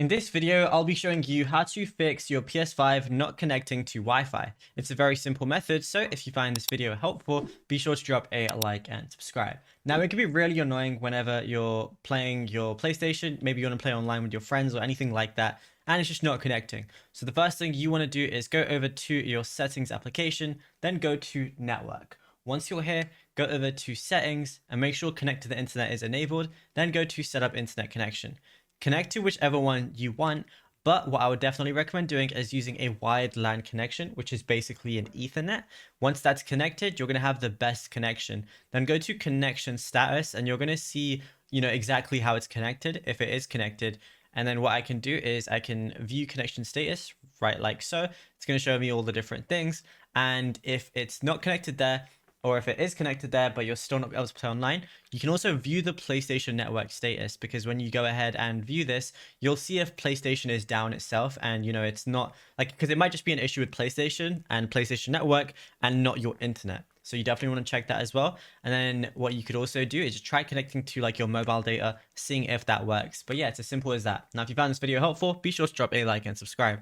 In this video, I'll be showing you how to fix your PS5 not connecting to Wi-Fi. It's a very simple method, so if you find this video helpful, be sure to drop a like and subscribe. Now, it can be really annoying whenever you're playing your PlayStation, maybe you want to play online with your friends or anything like that, and it's just not connecting. So the first thing you want to do is go over to your settings application, then go to network. Once you're here, go over to settings and make sure connect to the internet is enabled, then go to set up internet connection. Connect to whichever one you want, but what I would definitely recommend doing is using a wired LAN connection, which is basically an Ethernet. Once that's connected, you're going to have the best connection. Then go to connection status and you're going to see, exactly how it's connected, if it is connected. And then what I can do is I can view connection status, right, like so. It's going to show me all the different things. And if it's not connected there, or if it is connected there, but you're still not able to play online, you can also view the PlayStation Network status, because when you go ahead and view this, you'll see if PlayStation is down itself and, it's not like, because it might just be an issue with PlayStation and PlayStation Network and not your internet. So you definitely want to check that as well. And then what you could also do is just try connecting to like your mobile data, seeing if that works. But yeah, it's as simple as that. Now, if you found this video helpful, be sure to drop a like and subscribe.